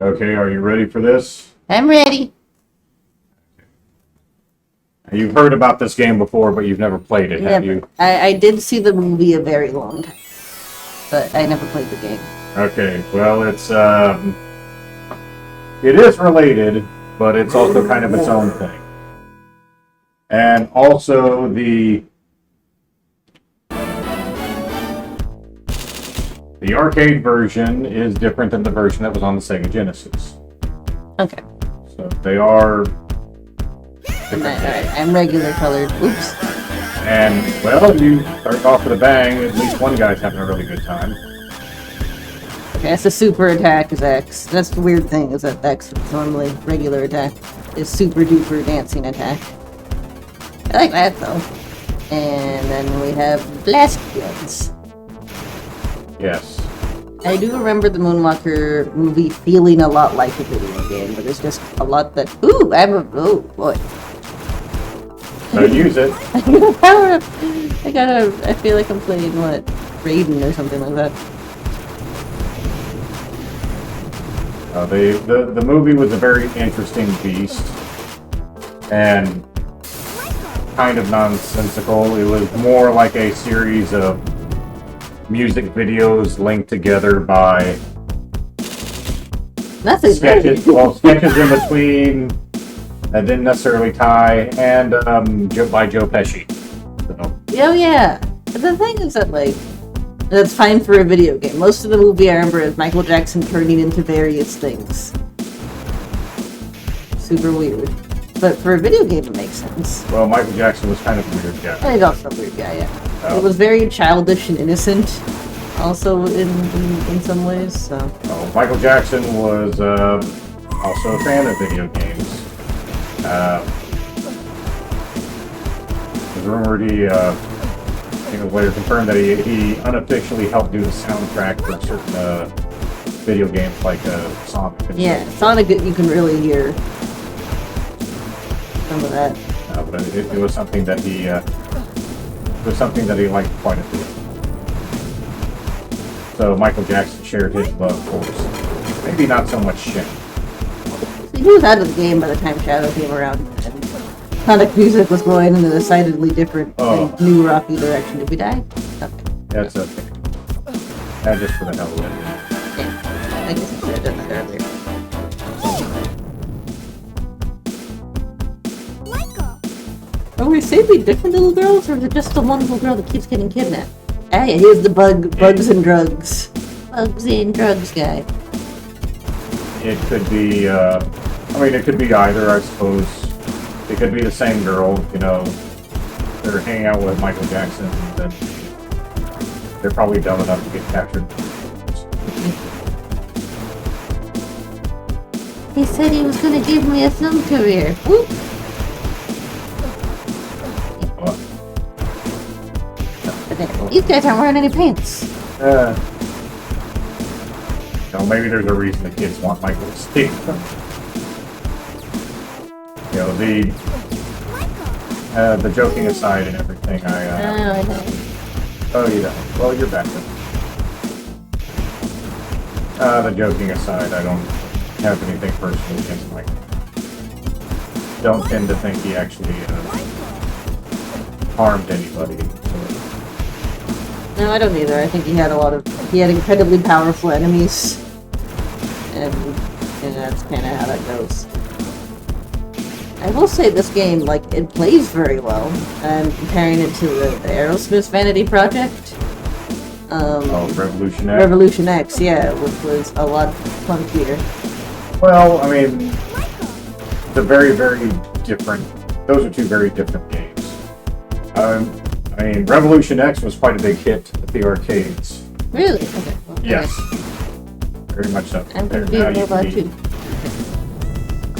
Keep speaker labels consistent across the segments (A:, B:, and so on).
A: Okay, are you ready for this?
B: I'm ready.
A: You've heard about this game before, but you've never played it, have you?
B: I did see the movie a very long time, but I never played the game.
A: Okay, well, it is related, but it's also kind of its own thing. And also the arcade version is different than the version that was on the Sega Genesis.
B: Okay.
A: So they are
B: Alright, I'm regular colored. Oops.
A: And, well, you start off with a bang. At least one guy's having a really good time.
B: Okay, that's the super attack is X. That's the weird thing, is that X is normally regular attack is super duper dancing attack. I like that though. And then we have blast guns.
A: Yes.
B: I do remember the Moonwalker movie feeling a lot like a video game, but there's just a lot that. Ooh, oh boy.
A: So use it.
B: I feel like I'm playing, what, Raiden or something like that.
A: The movie was a very interesting beast. And kind of nonsensical. It was more like a series of music videos linked together by
B: Nothing.
A: sketches. Well, sketches in between that didn't necessarily tie, and by Joe Pesci. So,
B: Oh yeah. But the thing is that, like, that's fine for a video game. Most of the movie I remember is Michael Jackson turning into various things. Super weird. But for a video game, it makes sense.
A: well, Michael Jackson was kind of a weird guy.
B: He's also a weird guy, yeah.
A: Oh.
B: It was very childish and innocent, also in some ways, so.
A: Oh, Michael Jackson was also a fan of video games. It was rumored he was later confirmed that he unofficially helped do the soundtrack for certain video games like Sonic.
B: Yeah, Sonic, you can really hear some of that.
A: But it was something that he liked quite a bit. So Michael Jackson shared his love for maybe not so much Shin.
B: He was out of the game by the time Shadow came around, and Sonic music was going in a decidedly different and new rocky direction. Did we die? Okay.
A: That's okay. Just for the hell of it.
B: Yeah, I guess I should have done that earlier. Are we saving different little girls, or is it just the one little girl that keeps getting kidnapped? Ah, yeah, here's the bugs and drugs. Bugs and drugs guy.
A: It could be, it could be either, I suppose. It could be the same girl, they're hanging out with Michael Jackson, and then they're probably dumb enough to get captured.
B: He said he was gonna give me a film career. Whoop. These guys aren't wearing any pants.
A: Maybe there's a reason the kids want Michael to stay. The joking aside and everything,
B: I know.
A: Oh, you don't. Well, you're back then. The joking aside, I don't have anything personal against Michael. Don't tend to think he actually harmed anybody.
B: No, I don't either. I think he had incredibly powerful enemies. And that's kind of how that goes. I will say this game, it plays very well. I'm comparing it to the Aerosmith Vanity Project.
A: Revolution X?
B: Revolution X, yeah, which was a lot funkier.
A: Well, they're very, very different. Those are two very different games. Revolution X was quite a big hit at the arcades.
B: Really? Okay. Well,
A: yes. Very much so.
B: I'm going to be a robot too.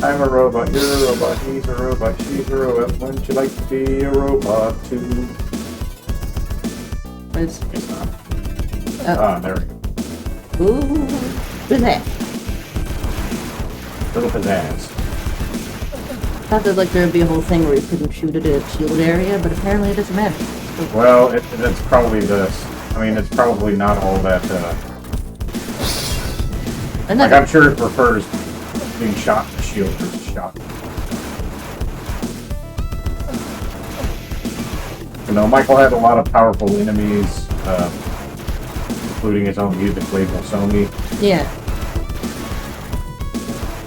A: I'm a robot, you're a robot, he's a robot, she's a robot. Wouldn't you like to be a robot too?
B: It's
A: not. There we go.
B: Ooh, who's that?
A: Little pizzazz.
B: I thought there would be a whole thing where you couldn't shoot at a shield area, but apparently it doesn't matter.
A: Well, it's probably this. It's probably not all that Like, I'm sure it prefers being shot in the shield versus shot. You know, Michael had a lot of powerful enemies, including his own music label, Sony.
B: Yeah.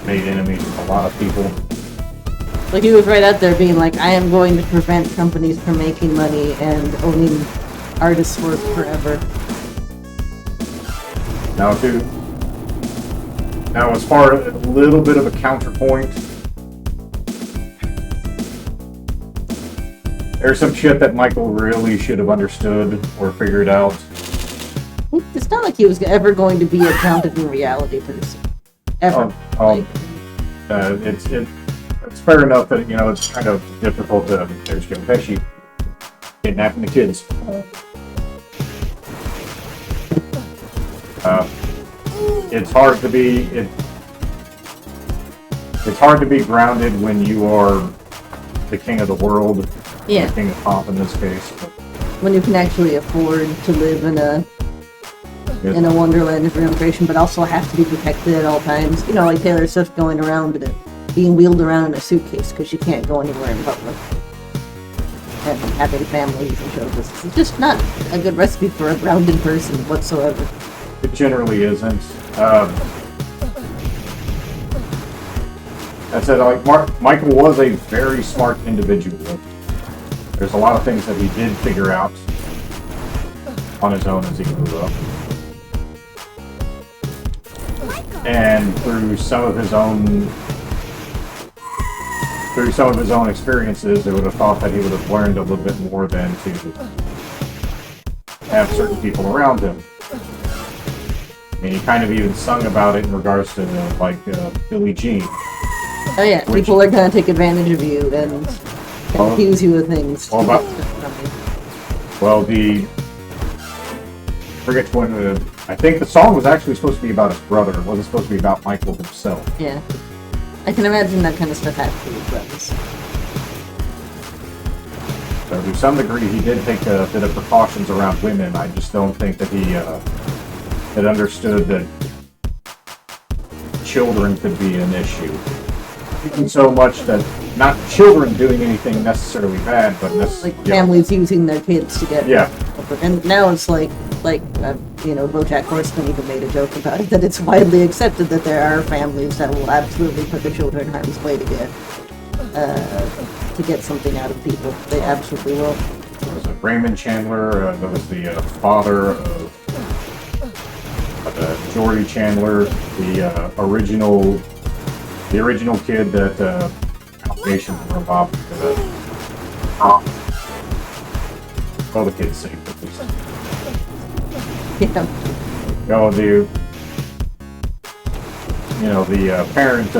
A: Made enemies with a lot of people.
B: Like, he was right out there being like, I am going to prevent companies from making money and owning artists' work forever.
A: Now, as far as a little bit of a counterpoint, there's some shit that Michael really should have understood or figured out.
B: It's not like he was ever going to be a grounded in reality person. Ever.
A: It's fair enough that, you know, it's kind of difficult to... There's Joe Pesci kidnapping the kids. It's hard to be... It's hard to be grounded when you are the king of the world.
B: Yeah.
A: The king of pop in this case.
B: When you can actually afford to live in a wonderland of your own creation, but also have to be protected at all times. You know, like Taylor Swift going around being wheeled around in a suitcase because she can't go anywhere in public. And having families and shows. It's just not a good recipe for a grounded person whatsoever.
A: It generally isn't. I said, like, Michael was a very smart individual. There's a lot of things that he did figure out on his own as he grew up. And through some of his own experiences, I would have thought that he would have learned a little bit more than to have certain people around him. I mean, he kind of even sung about it in regards to, Billie Jean.
B: Oh yeah, people are going to take advantage of you and confuse you with things.
A: Forget when I think the song was actually supposed to be about his brother. It wasn't supposed to be about Michael himself.
B: Yeah. I can imagine that kind of stuff happening with brothers.
A: So to some degree, he did take a bit of precautions around women. I just don't think that he had understood that children could be an issue. Even so much that not children doing anything necessarily bad, but
B: families using their kids to get
A: over.
B: And now it's BoJack Horseman even made a joke about it, that it's widely accepted that there are families that will absolutely put their children in harm's way to get something out of people. They absolutely will.
A: There was Raymond Chandler. That was the father of Jordy Chandler, the original kid that allegations were involved with. Well, the kid's safe at least.
B: Yeah.
A: The parent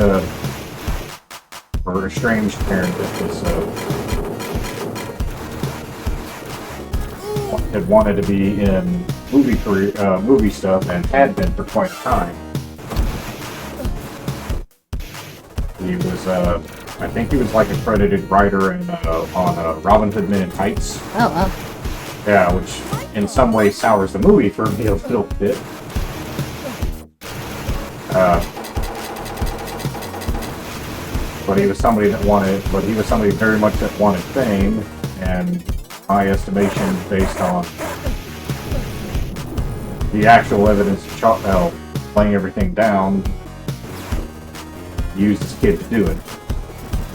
A: or estranged parent that was had wanted to be in movie stuff and had been for quite a time. He was, I think he was like a credited writer on Robin Hood Men in Tights.
B: Oh, wow.
A: Yeah, which in some ways sours the movie for me a little bit. But he was somebody very much that wanted fame, and my estimation, based on the actual evidence of laying everything down, used this kid to do it.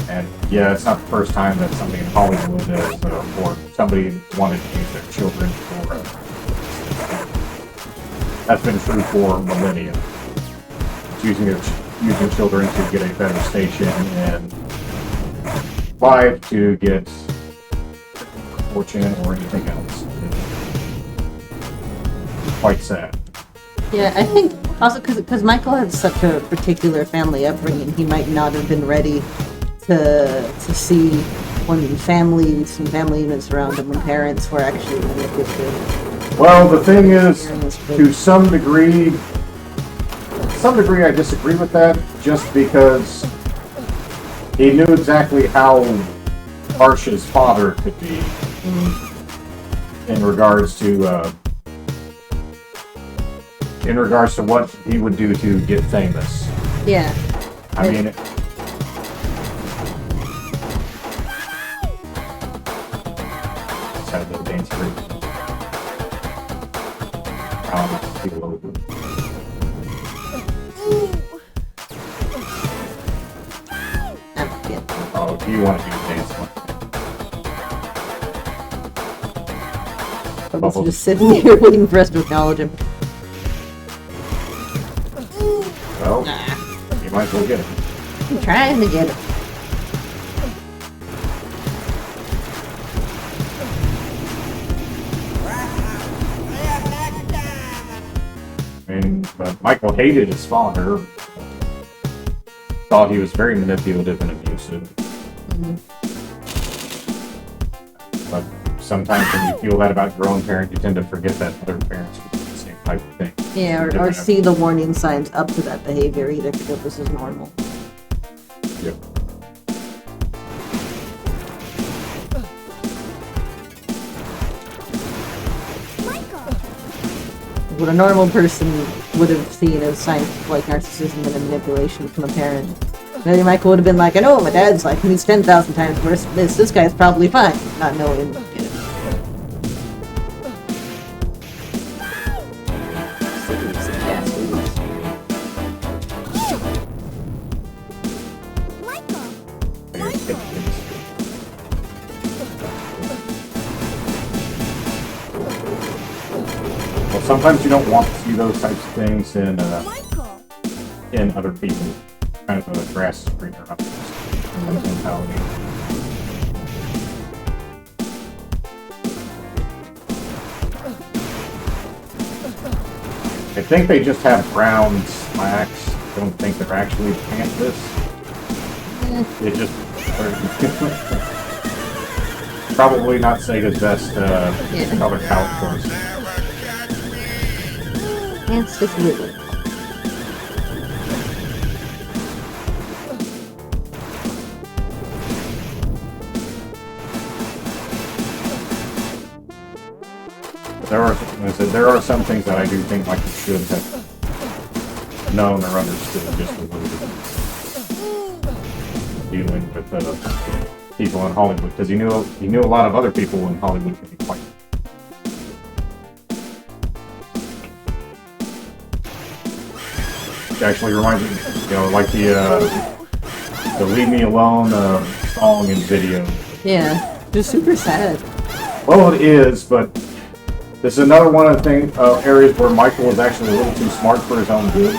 A: And yeah, it's not the first time that somebody in Hollywood has, or somebody wanted to use their children for. That's been true for millennia. It's using children to get a better station and life to get fortune or anything else. It's quite sad.
B: Yeah, I think also because Michael had such a particular family upbringing, he might not have been ready to see when family units around him, when parents were actually manipulative.
A: Well, the thing is, to some degree I disagree with that, just because he knew exactly how harsh his father could be in regards to in regards to what he would do to get famous.
B: Yeah.
A: I mean, had the dance group. People. Oh, do you want to do the dance one?
B: Bubbles just sitting here waiting for us to acknowledge him.
A: Well, you might as well get it.
B: I'm trying to get it.
A: I mean, but Michael hated his father. Thought he was very manipulative and abusive. But sometimes when you feel that about your own parent, you tend to forget that other parents do the same type of thing.
B: Yeah, or see the warning signs up to that behavior, either because this is normal.
A: Yep.
B: What a normal person would have seen as signs of like narcissism and manipulation from a parent. Maybe Michael would have been like, I know my dad's like he's 10,000 times worse than this. This guy's probably fine, not knowing.
A: Well, sometimes you don't want to see those types of things in other people. Kind of a grass is greener up mentality. I think they just have brown slacks. I don't think they're actually pantless. It just probably not Sega's best color palette choice.
B: Pants just little.
A: There are some things that I do think like you should have known or understood just a little bit. Dealing with people in Hollywood, because he knew a lot of other people in Hollywood could be quite. It actually reminds me, like the "Leave Me Alone" song and video.
B: Yeah, just super sad.
A: Well, it is, but this is another one of the areas where Michael was actually a little too smart for his own good.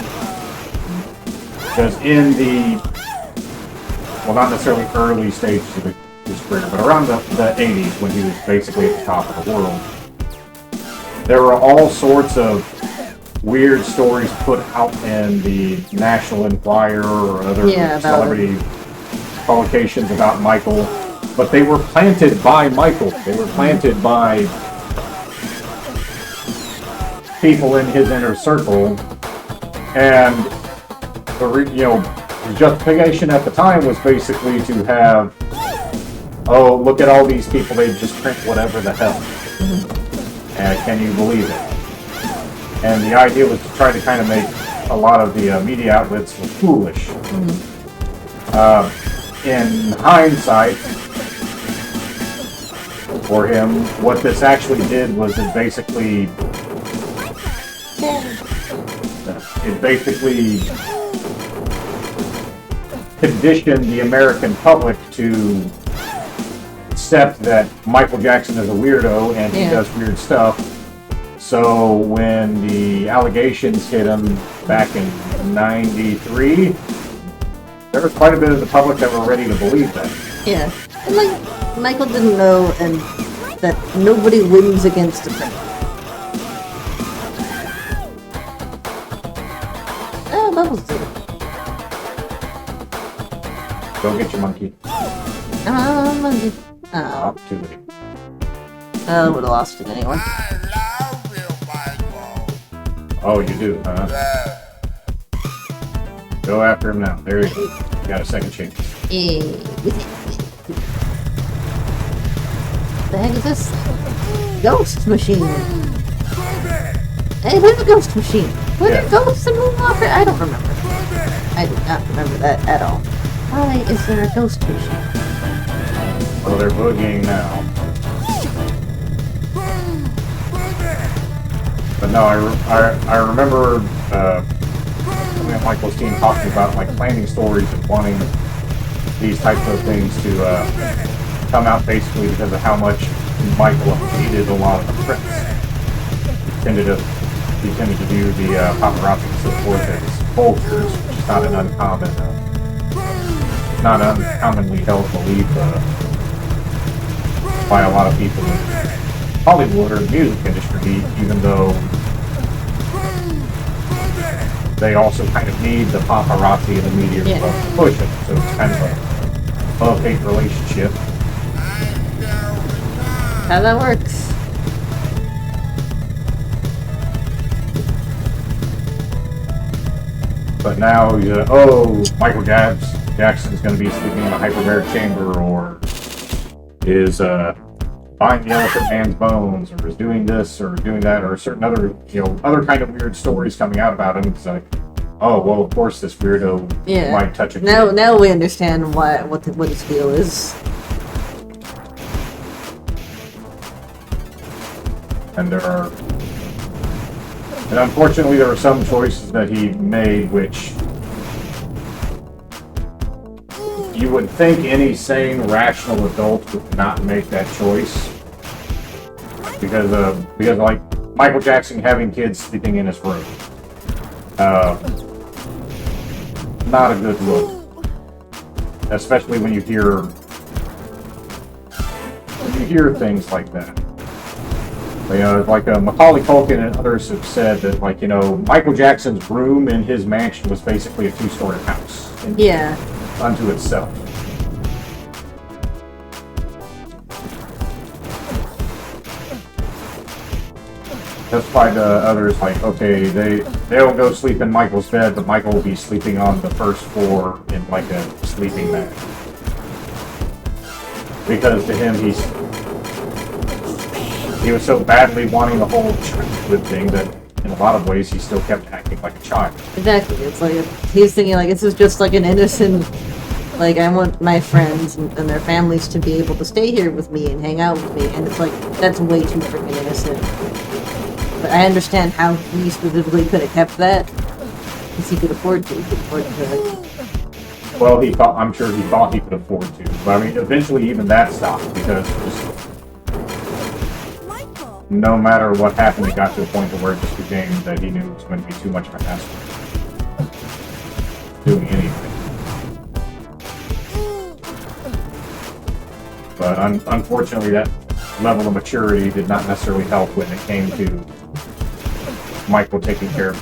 A: Because in the, well, not necessarily early stages of his career, but around the 80s when he was basically at the top of the world, there were all sorts of weird stories put out in the National Enquirer or other celebrity publications about Michael, but they were planted by Michael. They were planted by people in his inner circle, and the justification at the time was basically to have, oh, look at all these people, they just print whatever the hell. And can you believe it? And the idea was to try to kind of make a lot of the media outlets look foolish. In hindsight, for him, what this actually did was it basically conditioned the American public to accept that Michael Jackson is a weirdo and he does weird stuff. So when the allegations hit him back in '93, there was quite a bit of the public that were ready to believe that.
B: Yeah, and like Michael didn't know, and that nobody wins against a friend. Oh, Bubbles did it.
A: Go get your monkey.
B: Monkey. Oh,
A: too late.
B: I would have lost it anyway.
A: Oh, you do, huh? Go after him now. There you go. You got a second chance. The heck is this? Ghost machine.
B: It is a ghost machine. Was
A: Yeah.
B: it ghosts in Moonwalker? I don't remember. I do not remember that at all. Why is there a ghost machine?
A: Well, they're boogieing now. But no, I remember something that Michael's team talking about, like planning stories and wanting these types of things to come out basically because of how much Michael hated a lot of the press. He tended to do the paparazzi and so forth as vultures, which is not an uncommonly held belief by a lot of people in Hollywood or the music industry, even though they also kind of need the paparazzi and the media to push it. So it's kind of a love-hate relationship.
B: How that works.
A: But now, Michael Jackson's going to be sleeping in a hyperbaric chamber, or is buying the Elephant Man's bones, or is doing this or doing that, or certain other, other kind of weird stories coming out about him. It's like, oh well, of course this weirdo might touch a kid.
B: Now we understand what his deal is.
A: And unfortunately there are some choices that he made which you would think any sane, rational adult would not make that choice. Because like Michael Jackson having kids sleeping in his room. Not a good look. Especially when you hear things like that. Like Macaulay Culkin and others have said that, like, Michael Jackson's room in his mansion was basically a 2-story house. Unto itself. Justified to others, like, okay, they'll go sleep in Michael's bed, but Michael will be sleeping on the first floor in like a sleeping bag. Because to him, he was so badly wanting the whole childhood thing that in a lot of ways he still kept acting like a child.
B: Exactly. It's like he's thinking like this is just like an innocent, like I want my friends and their families to be able to stay here with me and hang out with me, and it's like that's way too freaking innocent. But I understand how he specifically could have kept that because he could afford to.
A: Well, I'm sure he thought he could afford to, but I mean, eventually even that stopped because no matter what happened, it got to a point where it just became that he knew it was going to be too much of a hassle doing anything. But unfortunately, that level of maturity did not necessarily help when it came to Michael taking care of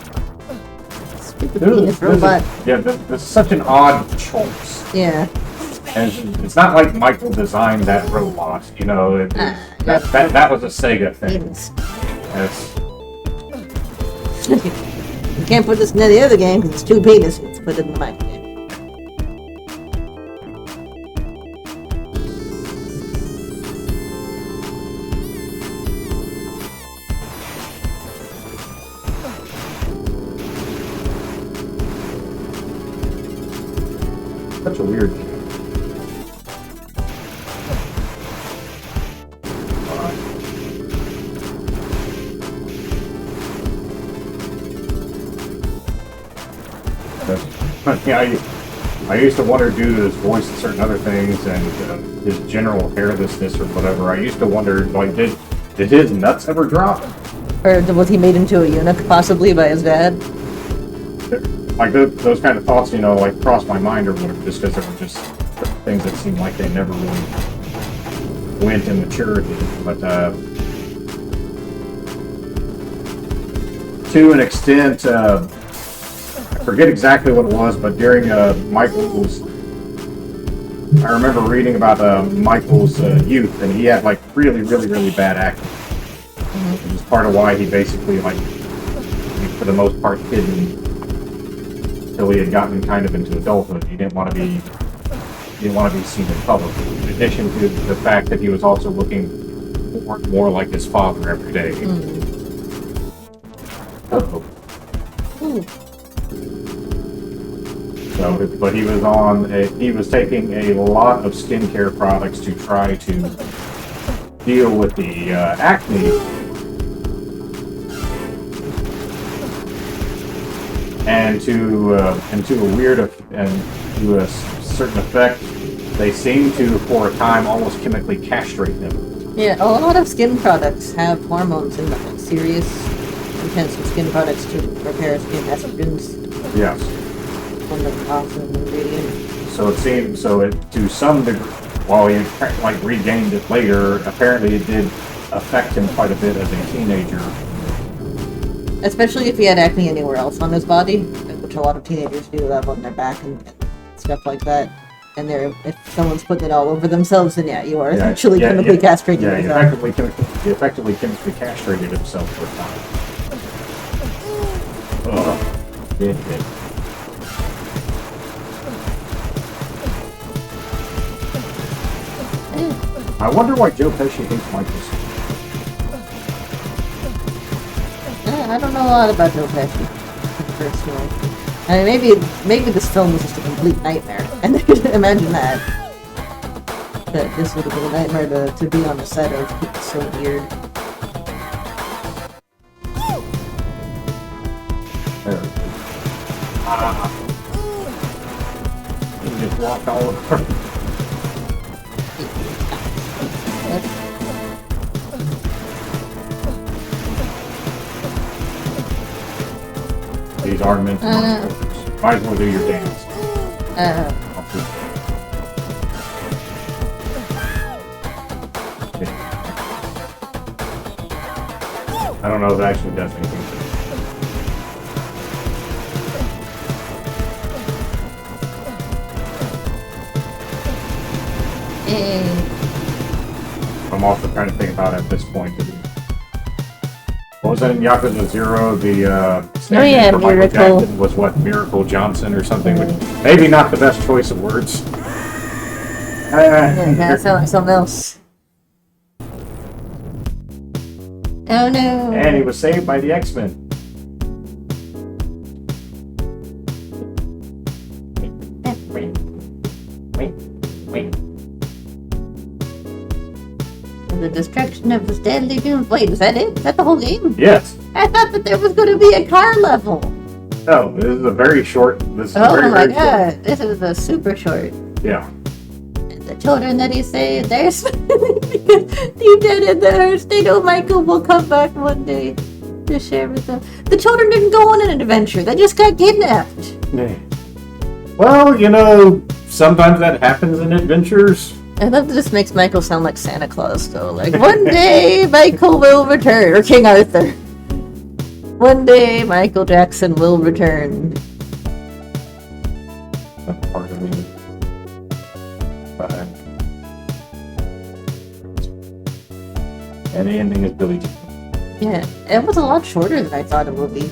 B: Stupid penis robot.
A: This is such an odd choice.
B: Yeah.
A: And it's not like Michael designed that robot, that was a Sega thing.
B: You can't put this in any other game because it's too penis. Let's put it in the Michael game.
A: Such a weird thing. I used to wonder, due to his voice and certain other things, and his general hairlessness or whatever, I used to wonder, like, did his nuts ever drop?
B: Or was he made into a eunuch, possibly, by his dad?
A: Like, those kind of thoughts, like, crossed my mind or whatever, just because they were just things that seemed like they never really went in maturity. But, to an extent, I forget exactly what it was, but during Michael's, I remember reading about Michael's youth, and he had like really, really, really bad acne. Which is part of why he basically, like, for the most part, hidden until he had gotten kind of into adulthood. He didn't want to be seen in public. In addition to the fact that he was also looking more like his father every day. Uh-oh.
B: Ooh.
A: So, but he was taking a lot of skincare products to try to deal with the acne. And to a certain effect, they seem to, for a time, almost chemically castrate him.
B: Yeah, a lot of skin products have hormones in them, like serious, intensive skin products to repair skin estrogens.
A: Yes.
B: One of the awesome ingredients.
A: So it seemed, to some degree, while he like regained it later, apparently it did affect him quite a bit as a teenager.
B: Especially if he had acne anywhere else on his body, which a lot of teenagers do have on their back and stuff like that. And if someone's putting it all over themselves, then yeah, you are essentially chemically castrating yourself.
A: He effectively chemically castrated himself for a time. Ugh. It did. I wonder why Joe Pesci hates Michael.
B: I don't know a lot about Joe Pesci, personally. I mean, maybe this film was just a complete nightmare, and imagine that. That this would have been a nightmare to be on the set of. It's so weird.
A: There. He just walked all over. These are meant to be. Might as well do your dance. I don't know if it actually does anything. I'm also trying to think about at this point. What was that in Yakuza 0? The stand-in for Michael
B: Miracle.
A: Jackson was what, Miracle Johnson or something? Which, maybe not the best choice of words.
B: That sounds like something else. Oh no!
A: And he was saved by the X-Men.
B: The destruction of the deadly dunes. Wait, is that it? Is that the whole game?
A: Yes.
B: I thought that there was going to be a car level.
A: No, this is a very short. This is
B: Oh
A: very,
B: my
A: very
B: god,
A: short.
B: this is a super short.
A: Yeah.
B: And the children that he saved, they're smiling because deep down in their hearts, they know Michael will come back one day to share with them. The children didn't go on an adventure; they just got kidnapped.
A: Well, sometimes that happens in adventures.
B: I love that this makes Michael sound like Santa Claus, though. Like, one day Michael will return, or King Arthur. One day Michael Jackson will return.
A: That's part of me. And the ending is Billy Jean.
B: Yeah, it was a lot shorter than I thought it would be,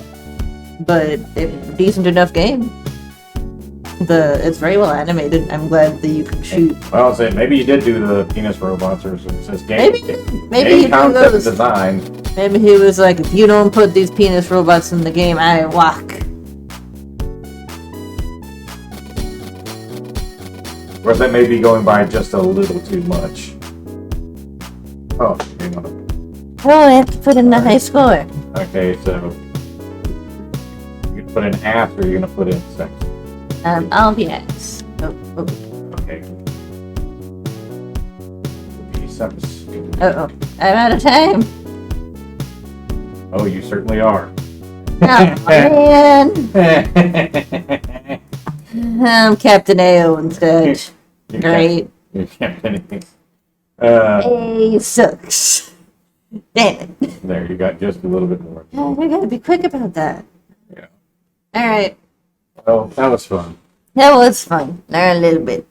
B: but a decent enough game. It's very well animated. I'm glad that you can shoot.
A: Well, I'll say maybe you did do the penis robots, or it says game.
B: Maybe
A: game
B: he
A: concept
B: those.
A: design.
B: Maybe he was like, if you don't put these penis robots in the game, I walk.
A: Or that may be going by just a little too much. Oh, hang on.
B: Oh, I have to put in the high score.
A: Okay, so you can put in ass, or you're gonna put in sex.
B: I'll be X. Oh.
A: Okay. Sex.
B: Uh-oh. I'm out of time.
A: Oh, you certainly are.
B: Oh, man. I'm Captain AO instead. Great.
A: You can't do anything.
B: A sucks. Damn it.
A: There, you got just a little bit more.
B: I gotta be quick about that.
A: Yeah.
B: Alright.
A: Well, that was fun.
B: That was fun. Learn a little bit.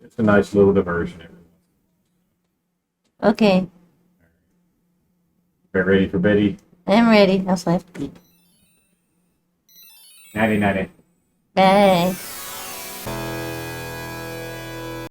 A: It's a nice little diversion.
B: Okay.
A: Get ready for Betty.
B: I'm ready. I'll slap.
A: Natty natty.
B: Bye.